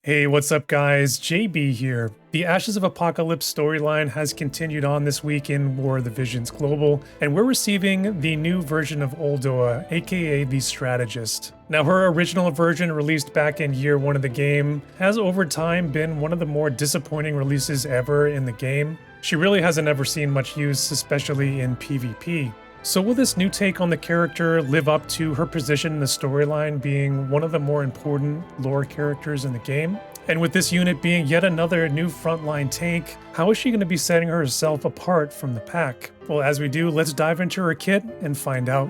Hey, what's up guys? JB here. The Ashes of Apocalypse storyline has continued on this week in War of the Visions Global, and we're receiving the new version of Oldoa, aka the Strategist. Now, her original version, released back in year 1 of the game, has over time been one of the more disappointing releases ever in the game. She really hasn't ever seen much use, especially in PvP. So will this new take on the character live up to her position in the storyline being one of the more important lore characters in the game? And with this unit being yet another new frontline tank, how is she going to be setting herself apart from the pack? Well, as we do, let's dive into her kit and find out.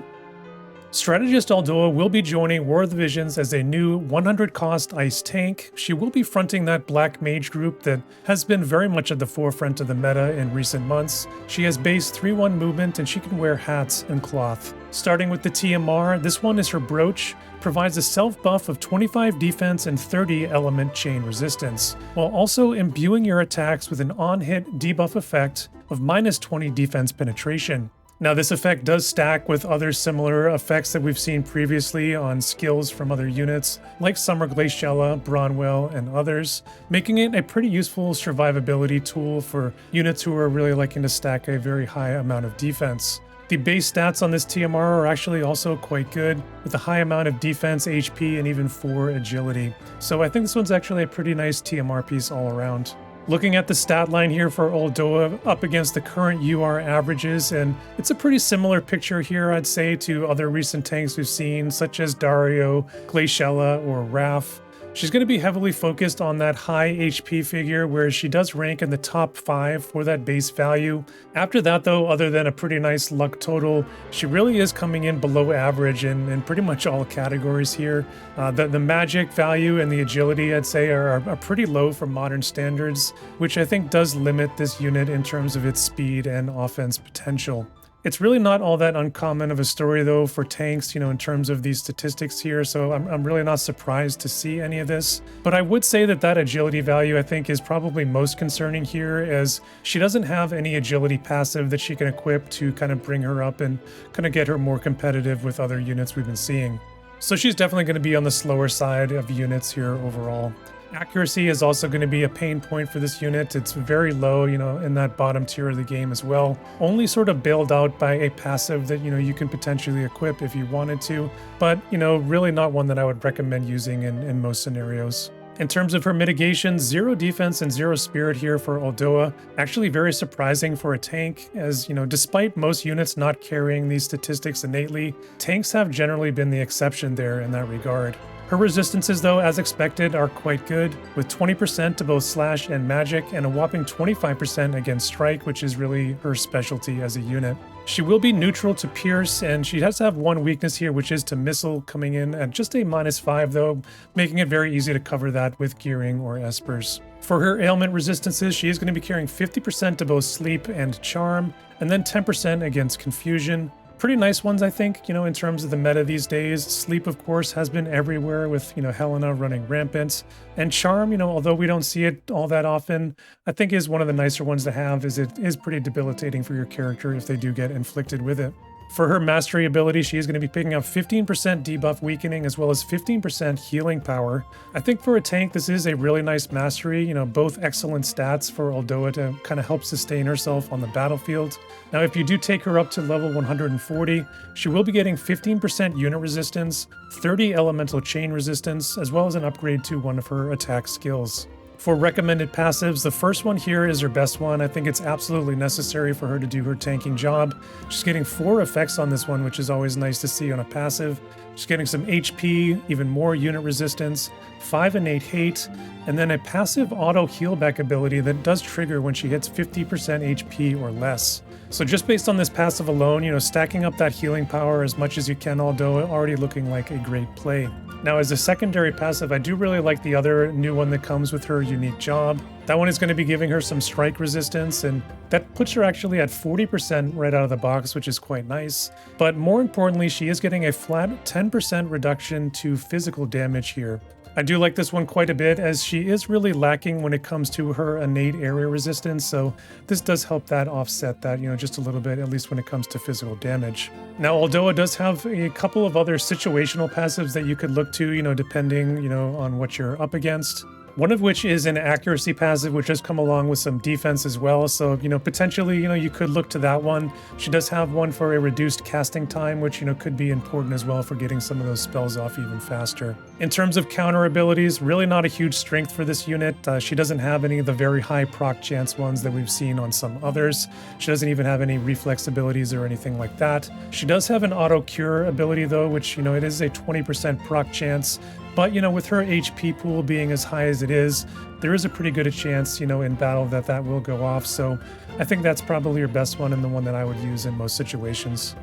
Strategist Oldoa will be joining War of the Visions as a new 100 cost ice tank. She will be fronting that black mage group that has been very much at the forefront of the meta in recent months. She has base 3-1 movement and she can wear hats and cloth. Starting with the TMR, this one is her brooch, provides a self buff of 25 defense and 30 element chain resistance, while also imbuing your attacks with an on-hit debuff effect of minus 20 defense penetration. Now, this effect does stack with other similar effects that we've seen previously on skills from other units, like Summer Glaciella, Bronwell, and others, making it a pretty useful survivability tool for units who are really liking to stack a very high amount of defense. The base stats on this TMR are actually also quite good, with a high amount of defense, HP, and even 4 agility. So I think this one's actually a pretty nice TMR piece all around. Looking at the stat line here for Oldoa up against the current UR averages, and it's a pretty similar picture here, I'd say, to other recent tanks we've seen, such as Dario, Glaciella, or Raph. She's going to be heavily focused on that high HP figure, where she does rank in the top 5 for that base value. After that, though, other than a pretty nice luck total, she really is coming in below average in pretty much all categories here. The magic value and the agility, I'd say, are pretty low for modern standards, which I think does limit this unit in terms of its speed and offense potential. It's really not all that uncommon of a story, though, for tanks, in terms of these statistics here, so I'm really not surprised to see any of this. But I would say that agility value, I think, is probably most concerning here, as she doesn't have any agility passive that she can equip to kind of bring her up and kind of get her more competitive with other units we've been seeing. So she's definitely going to be on the slower side of units here overall. Accuracy is also going to be a pain point for this unit. It's very low, in that bottom tier of the game as well. Only sort of bailed out by a passive that, you can potentially equip if you wanted to, but, really not one that I would recommend using in most scenarios. In terms of her mitigation, 0 defense and 0 spirit here for Oldoa. Actually very surprising for a tank, as, despite most units not carrying these statistics innately, tanks have generally been the exception there in that regard. Her resistances, though, as expected, are quite good, with 20% to both slash and magic, and a whopping 25% against strike, which is really her specialty as a unit. She will be neutral to pierce, and she does have one weakness here, which is to missile, coming in at just a -5, though, making it very easy to cover that with gearing or espers. For her ailment resistances, she is going to be carrying 50% to both sleep and charm, and then 10% against confusion. Pretty nice ones, I think, in terms of the meta these days. Sleep, of course, has been everywhere with, Helena running rampant. And Charm, although we don't see it all that often, I think is one of the nicer ones to have, as it is pretty debilitating for your character if they do get inflicted with it. For her mastery ability, she is going to be picking up 15% debuff weakening as well as 15% healing power. I think for a tank, this is a really nice mastery, both excellent stats for Oldoa to kind of help sustain herself on the battlefield. Now, if you do take her up to level 140, she will be getting 15% unit resistance, 30 elemental chain resistance, as well as an upgrade to one of her attack skills. For recommended passives, the first one here is her best one. I think it's absolutely necessary for her to do her tanking job. She's getting 4 effects on this one, which is always nice to see on a passive. She's getting some HP, even more unit resistance, 5 innate hate, and then a passive auto heal back ability that does trigger when she hits 50% HP or less. So just based on this passive alone, stacking up that healing power as much as you can, although already looking like a great play. Now, as a secondary passive, I do really like the other new one that comes with her unique job. That one is going to be giving her some strike resistance, and that puts her actually at 40% right out of the box, which is quite nice. But more importantly, she is getting a flat 10% reduction to physical damage here. I do like this one quite a bit, as she is really lacking when it comes to her innate area resistance, so this does help that offset that, just a little bit, at least when it comes to physical damage. Now, Oldoa does have a couple of other situational passives that you could look to, depending, on what you're up against. one of which is an accuracy passive, which does come along with some defense as well. So, potentially, you could look to that one. She does have one for a reduced casting time, which, could be important as well for getting some of those spells off even faster. In terms of counter abilities, really not a huge strength for this unit. She doesn't have any of the very high proc chance ones that we've seen on some others. She doesn't even have any reflex abilities or anything like that. She does have an auto cure ability though, which, it is a 20% proc chance. But, with her HP pool being as high as it is, there is a pretty good chance, in battle that will go off. So I think that's probably your best one and the one that I would use in most situations.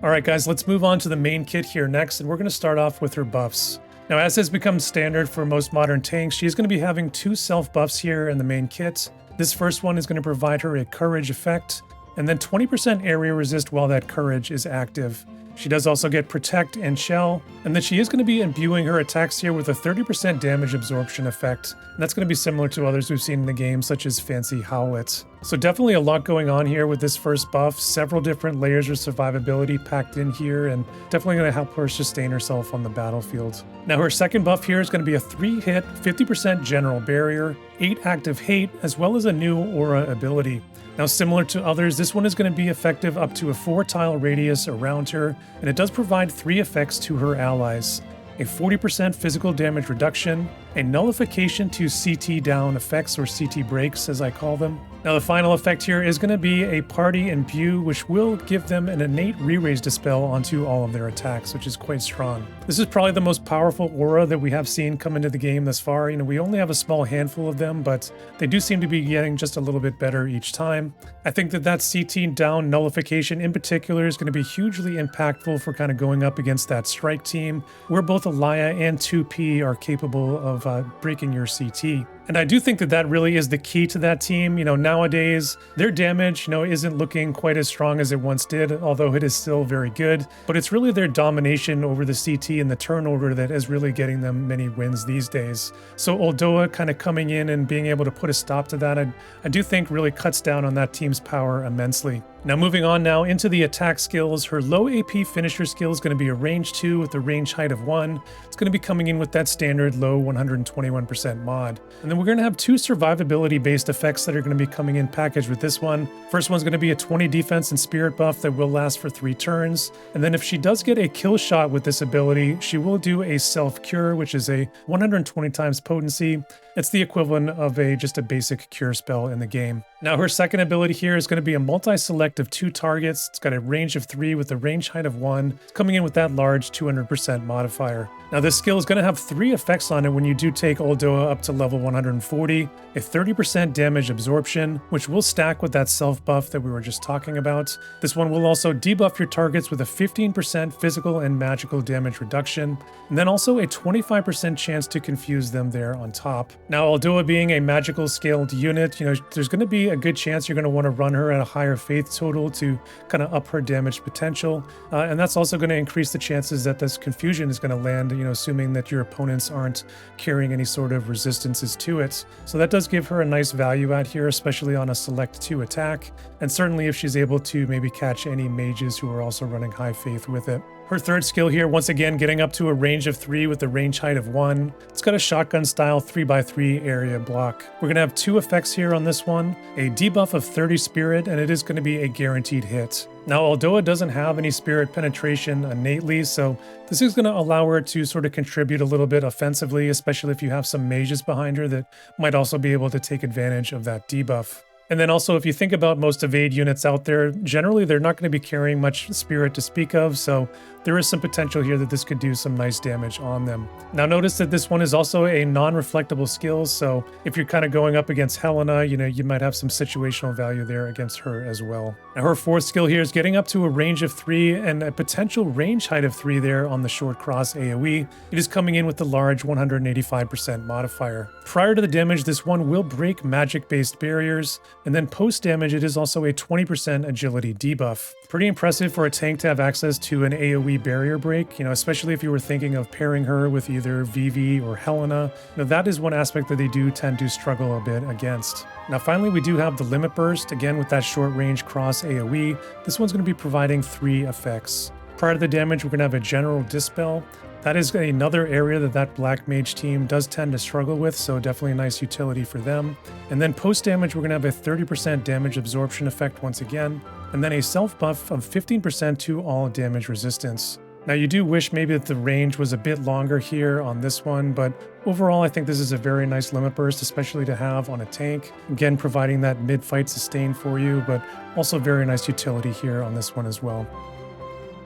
All right, guys, let's move on to the main kit here next, and we're going to start off with her buffs. Now, as has become standard for most modern tanks, she's going to be having 2 self buffs here in the main kit. This first one is going to provide her a courage effect, and then 20% area resist while that courage is active. She does also get Protect and Shell, and then she is going to be imbuing her attacks here with a 30% damage absorption effect. And that's going to be similar to others we've seen in the game, such as Fancy Howlet. So definitely a lot going on here with this first buff, several different layers of survivability packed in here, and definitely going to help her sustain herself on the battlefield. Now her second buff here is going to be a 3-hit, 50% general barrier, 8 active hate, as well as a new aura ability. Now, similar to others, this one is going to be effective up to a 4-tile radius around her, and it does provide 3 effects to her allies. A 40% physical damage reduction, a nullification to CT down effects, or CT breaks as I call them. Now the final effect here is going to be a party imbue, which will give them an innate re-raise dispel onto all of their attacks, which is quite strong. This is probably the most powerful aura that we have seen come into the game thus far. We only have a small handful of them, but they do seem to be getting just a little bit better each time. I think that CT down nullification in particular is going to be hugely impactful for kind of going up against that strike team, where both Alaya and 2P are capable of breaking your CT. And I do think that really is the key to that team. Nowadays, their damage, isn't looking quite as strong as it once did, although it is still very good. But it's really their domination over the CT and the turnover that is really getting them many wins these days. So Oldoa kind of coming in and being able to put a stop to that, I do think really cuts down on that team's power immensely. Now moving on now into the attack skills, her low AP finisher skill is going to be a range 2 with a range height of 1. It's going to be coming in with that standard low 121% mod. And then we're going to have 2 survivability based effects that are going to be coming in packaged with this one. First one's going to be a 20 defense and spirit buff that will last for 3 turns. And then if she does get a kill shot with this ability, she will do a self cure, which is a 120 times potency. It's the equivalent of just a basic cure spell in the game. Now her second ability here is going to be a multi-select of 2 targets. It's got a range of 3 with a range height of 1. It's coming in with that large 200% modifier. Now this skill is going to have 3 effects on it when you do take Oldoa up to level 140. A 30% damage absorption, which will stack with that self buff that we were just talking about. This one will also debuff your targets with a 15% physical and magical damage reduction, and then also a 25% chance to confuse them there on top. Now Oldoa being a magical scaled unit, there's going to be a good chance you're going to want to run her at a higher faith total to kind of up her damage potential, and that's also going to increase the chances that this confusion is going to land, assuming that your opponents aren't carrying any sort of resistances to it. So that does give her a nice value out here, especially on a select 2 attack, and certainly if she's able to maybe catch any mages who are also running high faith with it. Her third skill here, once again, getting up to a range of 3 with a range height of 1. It's got a shotgun style 3x3 area block. We're going to have 2 effects here on this one, a debuff of 30 spirit, and it is going to be a guaranteed hit. Now, Oldoa doesn't have any spirit penetration innately, so this is going to allow her to sort of contribute a little bit offensively, especially if you have some mages behind her that might also be able to take advantage of that debuff. And then also, if you think about most evade units out there, generally they're not going to be carrying much spirit to speak of, so there is some potential here that this could do some nice damage on them. Now notice that this one is also a non-reflectable skill, so if you're kind of going up against Helena, you might have some situational value there against her as well. Now her fourth skill here is getting up to a range of 3 and a potential range height of 3 there on the short cross AoE. It is coming in with the large 185% modifier. Prior to the damage, this one will break magic-based barriers, and then post-damage, it is also a 20% agility debuff. Pretty impressive for a tank to have access to an AoE barrier break, especially if you were thinking of pairing her with either Vivi or Helena. That is one aspect that they do tend to struggle a bit against. Now finally, we do have the Limit Burst, again with that short range cross AoE. This one's going to be providing 3 effects. Prior to the damage, we're going to have a general dispel, That is another area that Black Mage team does tend to struggle with, so definitely a nice utility for them. And then post damage, we're going to have a 30% damage absorption effect once again, and then a self buff of 15% to all damage resistance. Now you do wish maybe that the range was a bit longer here on this one, but overall I think this is a very nice limit burst, especially to have on a tank. Again, providing that mid-fight sustain for you, but also very nice utility here on this one as well.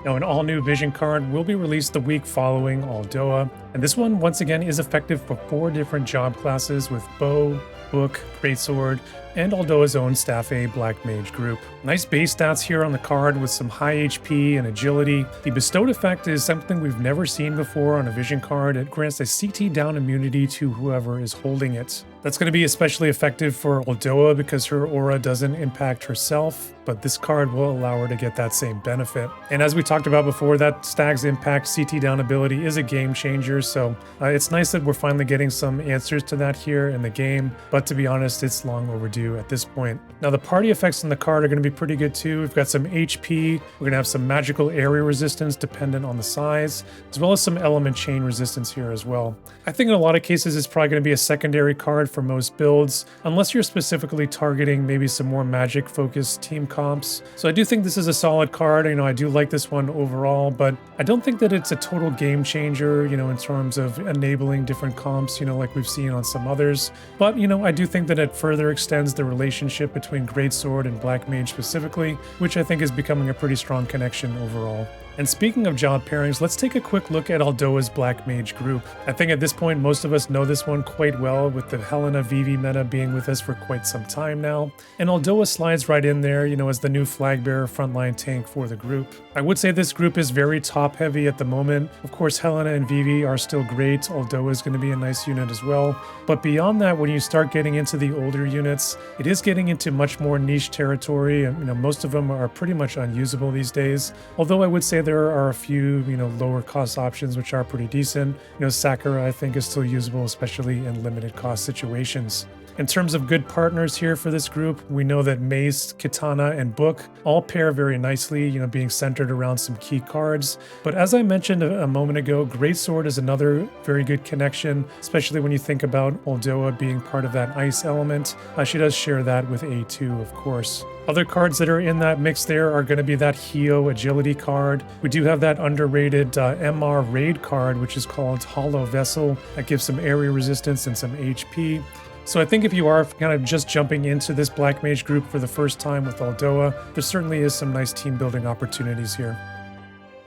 Now, an all-new Vision card will be released the week following Oldoa, and this one, once again, is effective for 4 different job classes with Bow, Book, Greatsword, and Oldoa's own Staff A Black Mage group. Nice base stats here on the card with some high HP and agility. The bestowed effect is something we've never seen before on a Vision card. It grants a CT down immunity to whoever is holding it. That's going to be especially effective for Oldoa because her aura doesn't impact herself, but this card will allow her to get that same benefit. And as we talked about before, that Stag's Impact CT down ability is a game changer, so it's nice that we're finally getting some answers to that here in the game, but to be honest, it's long overdue at this point. Now, the party effects on the card are going to be pretty good too. We've got some HP, we're going to have some magical area resistance dependent on the size, as well as some element chain resistance here as well. I think in a lot of cases it's probably going to be a secondary card for most builds, unless you're specifically targeting maybe some more magic focused team comps. So I do think this is a solid card. I do like this one overall, but I don't think that it's a total game changer, in terms of enabling different comps, like we've seen on some others. But, I do think that it further extends the relationship between Greatsword and Black Mage specifically, which I think is becoming a pretty strong connection overall. And speaking of job pairings, let's take a quick look at Oldoa's Black Mage group. I think at this point, most of us know this one quite well, with the Helena Vivi meta being with us for quite some time now. And Oldoa slides right in there, as the new flag bearer frontline tank for the group. I would say this group is very top heavy at the moment. Of course, Helena and Vivi are still great. Oldoa is going to be a nice unit as well. But beyond that, when you start getting into the older units, it is getting into much more niche territory. And, most of them are pretty much unusable these days. Although I would say there are a few, lower cost options which are pretty decent. Sakura, I think, is still usable, especially in limited cost situations. In terms of good partners here for this group, we know that Mace, Katana, and Book all pair very nicely, being centered around some key cards. But as I mentioned a moment ago, Greatsword is another very good connection, especially when you think about Oldoa being part of that ice element. She does share that with A2, of course. Other cards that are in that mix there are going to be that Hio agility card. We do have that underrated MR raid card, which is called Hollow Vessel, that gives some area resistance and some HP. So I think if you are kind of just jumping into this Black Mage group for the first time with Oldoa, there certainly is some nice team building opportunities here.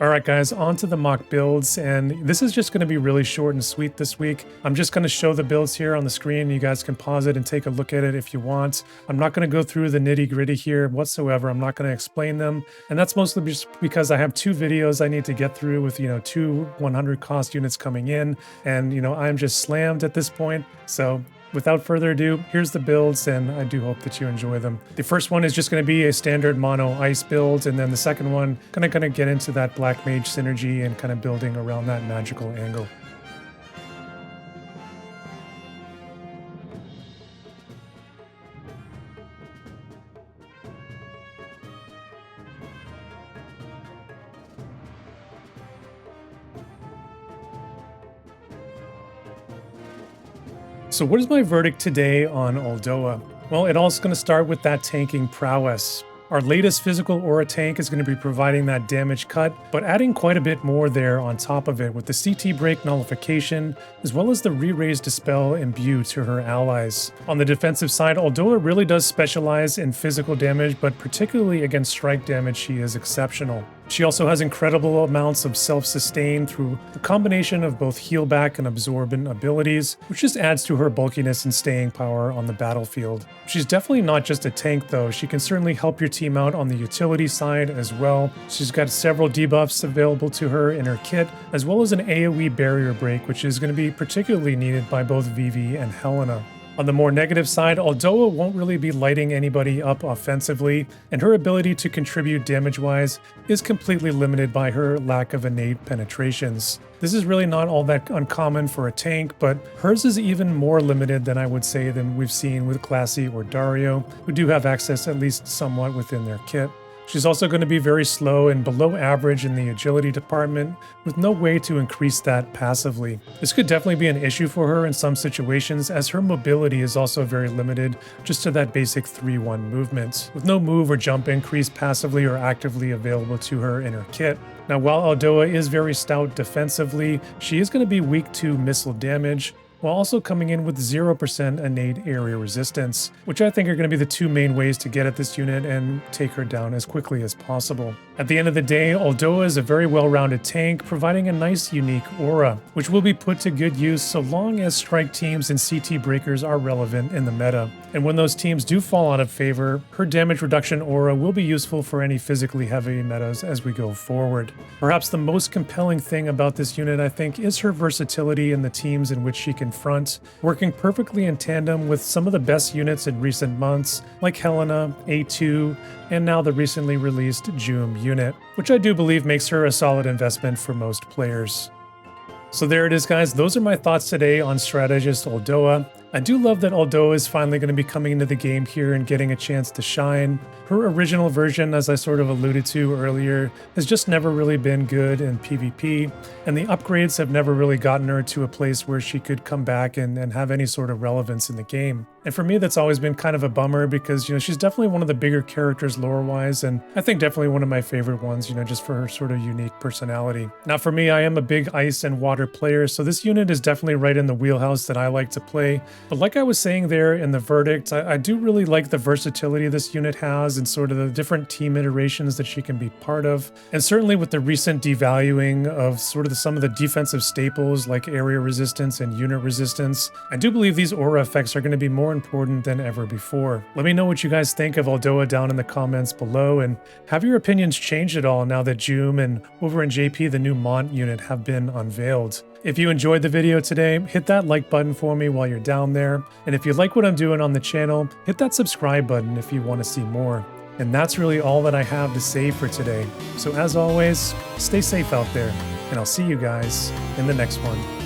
Alright guys, on to the mock builds, and this is just going to be really short and sweet this week. I'm just going to show the builds here on the screen. You guys can pause it and take a look at it if you want. I'm not going to go through the nitty gritty here whatsoever. I'm not going to explain them, and that's mostly just because I have 2 videos I need to get through with 2 100 cost units coming in, and I'm just slammed at this point. So without further ado, here's the builds, and I do hope that you enjoy them. The first one is just going to be a standard mono ice build, and then the second one going to get into that Black Mage synergy and kind of building around that magical angle. So what is my verdict today on Oldoa? Well, it all's going to start with that tanking prowess. Our latest physical aura tank is going to be providing that damage cut, but adding quite a bit more there on top of it with the CT break nullification, as well as the re-raise dispel imbue to her allies. On the defensive side, Oldoa really does specialize in physical damage, but particularly against strike damage, she is exceptional. She also has incredible amounts of self-sustain through the combination of both heal back and absorbent abilities, which just adds to her bulkiness and staying power on the battlefield. She's definitely not just a tank though. She can certainly help your team out on the utility side as well. She's got several debuffs available to her in her kit, as well as an AoE barrier break, which is going to be particularly needed by both Vivi and Helena. On the more negative side, Oldoa won't really be lighting anybody up offensively, and her ability to contribute damage-wise is completely limited by her lack of innate penetrations. This is really not all that uncommon for a tank, but hers is even more limited than I would say than we've seen with Classy or Dario, who do have access at least somewhat within their kit. She's also going to be very slow and below average in the agility department, with no way to increase that passively. This could definitely be an issue for her in some situations, as her mobility is also very limited just to that basic 3-1 movement, with no move or jump increase passively or actively available to her in her kit. Now, while Oldoa is very stout defensively, she is going to be weak to missile damage, while also coming in with 0% innate area resistance, which I think are going to be the two main ways to get at this unit and take her down as quickly as possible. At the end of the day, Oldoa is a very well-rounded tank, providing a nice unique aura, which will be put to good use so long as strike teams and CT breakers are relevant in the meta. And when those teams do fall out of favor, her damage reduction aura will be useful for any physically heavy metas as we go forward. Perhaps the most compelling thing about this unit, I think, is her versatility in the teams in which she can front, working perfectly in tandem with some of the best units in recent months, like Helena, A2, and now the recently released Joom unit, which I do believe makes her a solid investment for most players. So there it is, guys. Those are my thoughts today on Strategist Oldoa. I do love that Oldoa is finally going to be coming into the game here and getting a chance to shine. Her original version, as I sort of alluded to earlier, has just never really been good in PvP, and the upgrades have never really gotten her to a place where she could come back and have any sort of relevance in the game. And for me, that's always been kind of a bummer because, she's definitely one of the bigger characters lore-wise, and I think definitely one of my favorite ones, just for her sort of unique personality. Now for me, I am a big ice and water player, so this unit is definitely right in the wheelhouse that I like to play. But like I was saying there in the verdict, I do really like the versatility this unit has and sort of the different team iterations that she can be part of. And certainly with the recent devaluing of sort of some of the defensive staples like area resistance and unit resistance, I do believe these aura effects are going to be more important than ever before. Let me know what you guys think of Oldoa down in the comments below, and have your opinions changed at all now that Joom and over in JP the new Mont unit have been unveiled. If you enjoyed the video today, hit that like button for me while you're down there. And if you like what I'm doing on the channel, hit that subscribe button if you want to see more. And that's really all that I have to say for today. So as always, stay safe out there, and I'll see you guys in the next one.